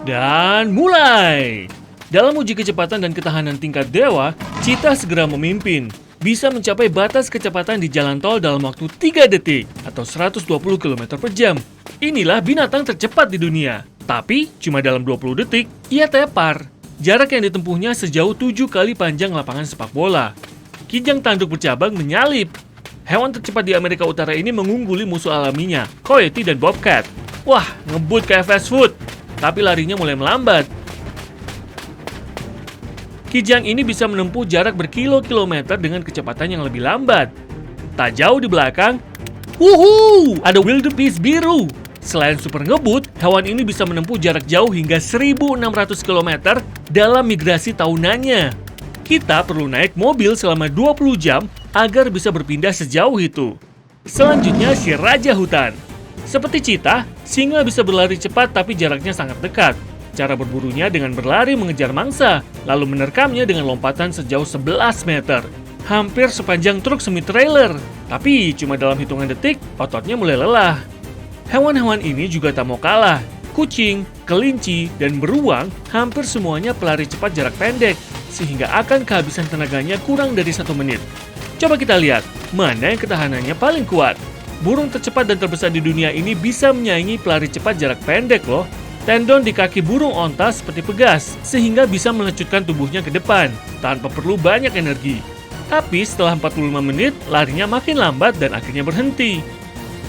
Dan mulai! Dalam uji kecepatan dan ketahanan tingkat dewa, Cheetah segera memimpin. Bisa mencapai batas kecepatan di jalan tol dalam waktu 3 detik atau 120 km per jam. Inilah binatang tercepat di dunia. Tapi, cuma dalam 20 detik, ia tepar. Jarak yang ditempuhnya sejauh 7 kali panjang lapangan sepak bola. Kijang tanduk bercabang menyalip. Hewan tercepat di Amerika Utara ini mengungguli musuh alaminya, Coyote dan Bobcat. Wah, ngebut kayak fast food. Tapi larinya mulai melambat. Kijang ini bisa menempuh jarak berkilo-kilometer dengan kecepatan yang lebih lambat. Tak jauh di belakang, ada wildebeest biru. Selain super ngebut, hewan ini bisa menempuh jarak jauh hingga 1.600 km dalam migrasi tahunannya. Kita perlu naik mobil selama 20 jam agar bisa berpindah sejauh itu. Selanjutnya si raja hutan. Seperti cheetah, singa bisa berlari cepat tapi jaraknya sangat dekat. Cara berburunya dengan berlari mengejar mangsa, lalu menerkamnya dengan lompatan sejauh 11 meter. Hampir sepanjang truk semi-trailer. Tapi cuma dalam hitungan detik, ototnya mulai lelah. Hewan-hewan ini juga tak mau kalah. Kucing, kelinci, dan beruang hampir semuanya pelari cepat jarak pendek, sehingga akan kehabisan tenaganya kurang dari 1 menit. Coba kita lihat, mana yang ketahanannya paling kuat. Burung tercepat dan terbesar di dunia ini bisa menyaingi pelari cepat jarak pendek loh. Tendon di kaki burung onta seperti pegas, sehingga bisa melecutkan tubuhnya ke depan, tanpa perlu banyak energi. Tapi setelah 45 menit, larinya makin lambat dan akhirnya berhenti.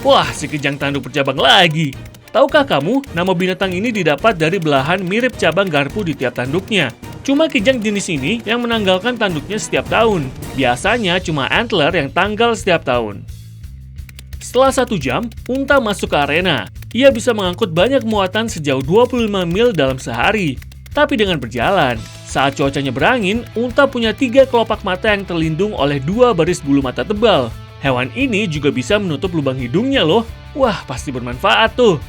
Wah, si kijang tanduk bercabang lagi. Tahukah kamu, nama binatang ini didapat dari belahan mirip cabang garpu di tiap tanduknya. Cuma kijang jenis ini yang menanggalkan tanduknya setiap tahun. Biasanya cuma antler yang tanggal setiap tahun. Setelah 1 jam, unta masuk ke arena. Ia bisa mengangkut banyak muatan sejauh 25 mil dalam sehari. Tapi dengan berjalan, saat cuacanya berangin, unta punya 3 kelopak mata yang terlindung oleh 2 baris bulu mata tebal. Hewan ini juga bisa menutup lubang hidungnya loh. Wah, pasti bermanfaat tuh.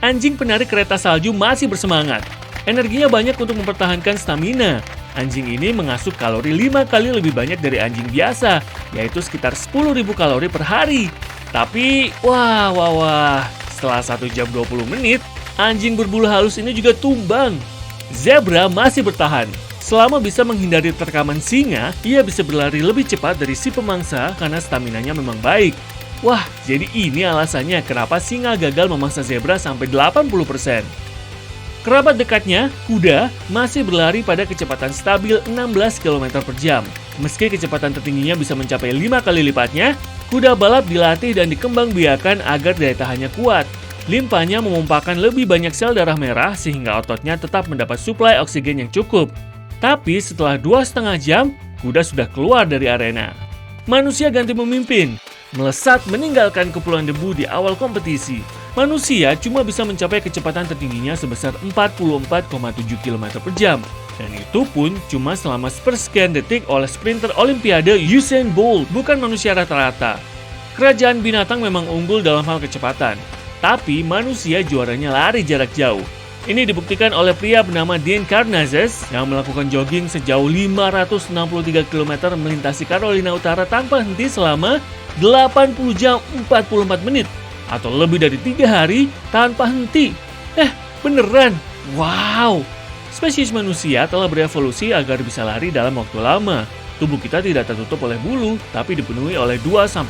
Anjing penarik kereta salju masih bersemangat. Energinya banyak untuk mempertahankan stamina. Anjing ini mengasup kalori 5 kali lebih banyak dari anjing biasa, yaitu sekitar 10.000 kalori per hari. Tapi, wah, setelah 1 jam 20 menit, anjing berbulu halus ini juga tumbang. Zebra masih bertahan. Selama bisa menghindari terkaman singa, ia bisa berlari lebih cepat dari si pemangsa karena staminanya memang baik. Wah, jadi ini alasannya kenapa singa gagal memangsa zebra sampai 80%. Kerabat dekatnya, kuda, masih berlari pada kecepatan stabil 16 km per jam. Meski kecepatan tertingginya bisa mencapai 5 kali lipatnya, kuda balap dilatih dan dikembangbiakan agar daya tahannya kuat. Limpahnya memumpahkan lebih banyak sel darah merah sehingga ototnya tetap mendapat suplai oksigen yang cukup. Tapi setelah 2,5 jam, kuda sudah keluar dari arena. Manusia ganti memimpin, melesat meninggalkan kepulan debu di awal kompetisi. Manusia cuma bisa mencapai kecepatan tertingginya sebesar 44,7 km per jam. Dan itu pun cuma selama sepersekian detik oleh sprinter Olimpiade Usain Bolt, bukan manusia rata-rata. Kerajaan binatang memang unggul dalam hal kecepatan, tapi manusia juaranya lari jarak jauh. Ini dibuktikan oleh pria bernama Dean Karnazes yang melakukan jogging sejauh 563 km melintasi Carolina Utara tanpa henti selama 80 jam 44 menit. Atau lebih dari 3 hari tanpa henti. Beneran? Wow! Spesies manusia telah berevolusi agar bisa lari dalam waktu lama. Tubuh kita tidak tertutup oleh bulu, tapi dipenuhi oleh 2-5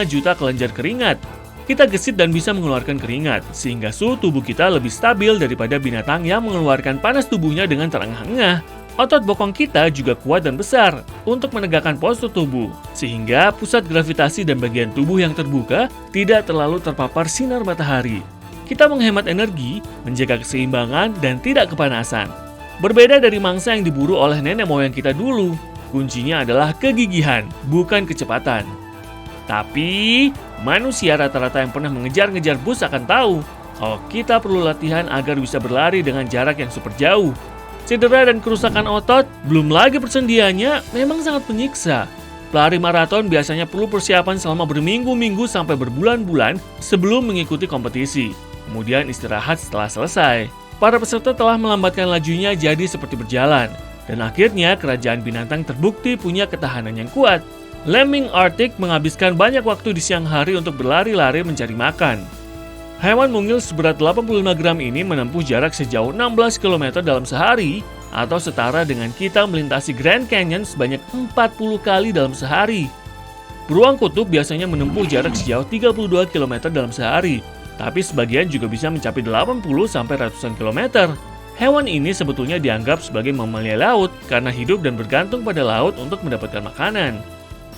juta kelenjar keringat. Kita gesit dan bisa mengeluarkan keringat, sehingga suhu tubuh kita lebih stabil daripada binatang yang mengeluarkan panas tubuhnya dengan terengah-engah. Otot bokong kita juga kuat dan besar untuk menegakkan postur tubuh, sehingga pusat gravitasi dan bagian tubuh yang terbuka tidak terlalu terpapar sinar matahari. Kita menghemat energi, menjaga keseimbangan, dan tidak kepanasan. Berbeda dari mangsa yang diburu oleh nenek moyang kita dulu, kuncinya adalah kegigihan, bukan kecepatan. Tapi, manusia rata-rata yang pernah mengejar-ngejar bus akan tahu kalau kita perlu latihan agar bisa berlari dengan jarak yang super jauh. Cedera dan kerusakan otot, belum lagi persendiannya, memang sangat menyiksa. Pelari maraton biasanya perlu persiapan selama berminggu-minggu sampai berbulan-bulan sebelum mengikuti kompetisi. Kemudian istirahat setelah selesai. Para peserta telah melambatkan lajunya jadi seperti berjalan. Dan akhirnya kerajaan binatang terbukti punya ketahanan yang kuat. Lemming Arctic menghabiskan banyak waktu di siang hari untuk berlari-lari mencari makan. Hewan mungil seberat 85 gram ini menempuh jarak sejauh 16 km dalam sehari, atau setara dengan kita melintasi Grand Canyon sebanyak 40 kali dalam sehari. Beruang kutub biasanya menempuh jarak sejauh 32 km dalam sehari, tapi sebagian juga bisa mencapai 80 sampai ratusan kilometer. Hewan ini sebetulnya dianggap sebagai mamalia laut karena hidup dan bergantung pada laut untuk mendapatkan makanan.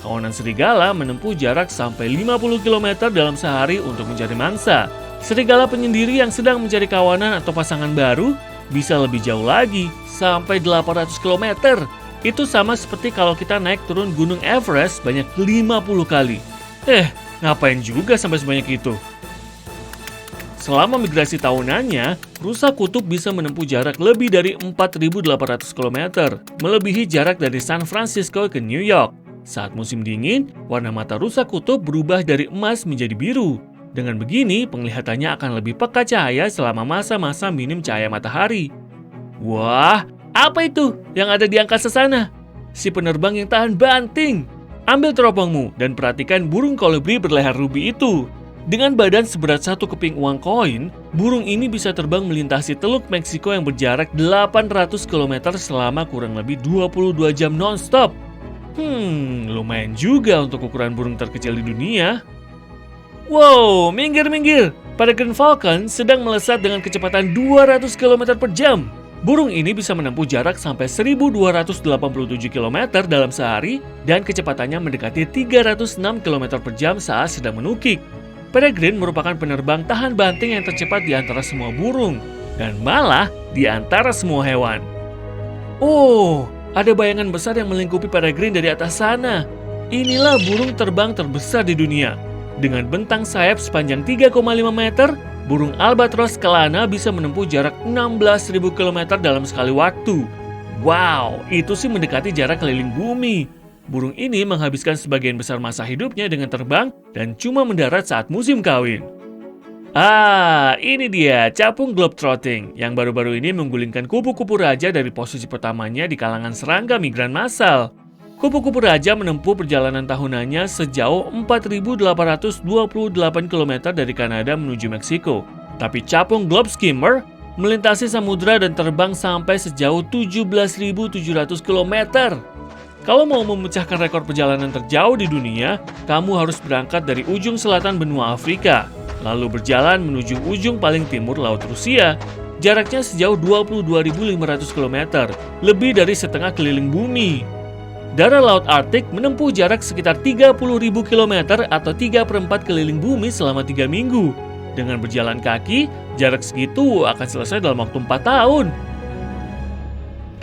Kawanan serigala menempuh jarak sampai 50 km dalam sehari untuk mencari mangsa. Serigala penyendiri yang sedang mencari kawanan atau pasangan baru bisa lebih jauh lagi, sampai 800 km. Itu sama seperti kalau kita naik turun Gunung Everest banyak 50 kali. Ngapain juga sampai sebanyak itu? Selama migrasi tahunannya, rusa kutub bisa menempuh jarak lebih dari 4.800 km, melebihi jarak dari San Francisco ke New York. Saat musim dingin, warna mata rusa kutub berubah dari emas menjadi biru. Dengan begini, penglihatannya akan lebih peka cahaya selama masa-masa minim cahaya matahari. Wah, apa itu yang ada di angkasa sana? Si penerbang yang tahan banting. Ambil teropongmu dan perhatikan burung kolibri berleher rubi itu. Dengan badan seberat 1 keping uang koin, burung ini bisa terbang melintasi Teluk Meksiko yang berjarak 800 km selama kurang lebih 22 jam non-stop. Lumayan juga untuk ukuran burung terkecil di dunia. Wow, minggir-minggir! Peregrine Falcon sedang melesat dengan kecepatan 200 km per jam. Burung ini bisa menempuh jarak sampai 1.287 km dalam sehari dan kecepatannya mendekati 306 km per jam saat sedang menukik. Peregrine merupakan penerbang tahan banting yang tercepat di antara semua burung, dan malah di antara semua hewan. Oh, ada bayangan besar yang melingkupi peregrine dari atas sana. Inilah burung terbang terbesar di dunia. Dengan bentang sayap sepanjang 3,5 meter, burung albatros kelana bisa menempuh jarak 16.000 km dalam sekali waktu. Wow, itu sih mendekati jarak keliling bumi. Burung ini menghabiskan sebagian besar masa hidupnya dengan terbang dan cuma mendarat saat musim kawin. Ini dia capung globetrotting yang baru-baru ini menggulingkan kupu-kupu raja dari posisi pertamanya di kalangan serangga migran massal. Kupu-kupu raja menempuh perjalanan tahunannya sejauh 4.828 km dari Kanada menuju Meksiko. Tapi capung globe skimmer melintasi samudra dan terbang sampai sejauh 17.700 km. Kalau mau memecahkan rekor perjalanan terjauh di dunia, kamu harus berangkat dari ujung selatan benua Afrika, lalu berjalan menuju ujung paling timur Laut Rusia. Jaraknya sejauh 22.500 km, lebih dari setengah keliling bumi. Darah Laut Arktik menempuh jarak sekitar 30.000 km atau 3/4 keliling bumi selama 3 minggu. Dengan berjalan kaki, jarak segitu akan selesai dalam waktu 4 tahun.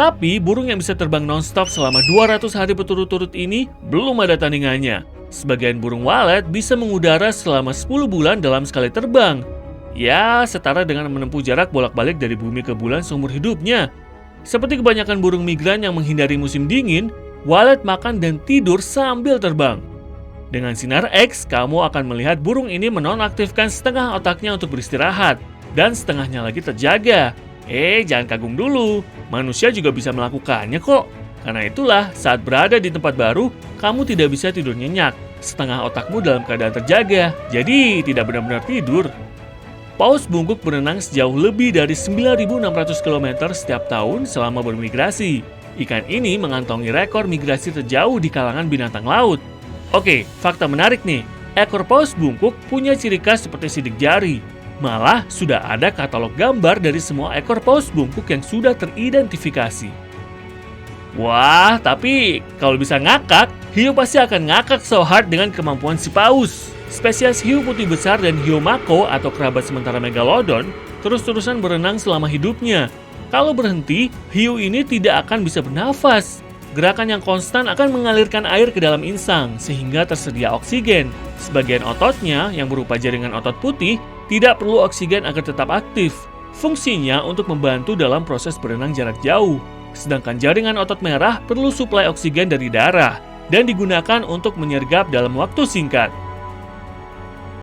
Tapi burung yang bisa terbang non-stop selama 200 hari berturut-turut ini belum ada tandingannya. Sebagian burung walet bisa mengudara selama 10 bulan dalam sekali terbang. Ya, setara dengan menempuh jarak bolak-balik dari bumi ke bulan seumur hidupnya. Seperti kebanyakan burung migran yang menghindari musim dingin, walet makan dan tidur sambil terbang. Dengan sinar X, kamu akan melihat burung ini menonaktifkan setengah otaknya untuk beristirahat, dan setengahnya lagi terjaga. Jangan kagum dulu, manusia juga bisa melakukannya kok. Karena itulah, saat berada di tempat baru, kamu tidak bisa tidur nyenyak. Setengah otakmu dalam keadaan terjaga, jadi tidak benar-benar tidur. Paus bungkuk berenang sejauh lebih dari 9.600 km setiap tahun selama bermigrasi. Ikan ini mengantongi rekor migrasi terjauh di kalangan binatang laut. Oke, fakta menarik nih. Ekor paus bungkuk punya ciri khas seperti sidik jari. Malah sudah ada katalog gambar dari semua ekor paus bungkuk yang sudah teridentifikasi. Wah, tapi kalau bisa ngakak, hiu pasti akan ngakak so hard dengan kemampuan si paus. Spesies hiu putih besar dan hiu mako atau kerabat sementara megalodon terus-terusan berenang selama hidupnya. Kalau berhenti, hiu ini tidak akan bisa bernafas. Gerakan yang konstan akan mengalirkan air ke dalam insang sehingga tersedia oksigen. Sebagian ototnya yang berupa jaringan otot putih tidak perlu oksigen agar tetap aktif. Fungsinya untuk membantu dalam proses berenang jarak jauh. Sedangkan jaringan otot merah perlu suplai oksigen dari darah dan digunakan untuk menyergap dalam waktu singkat.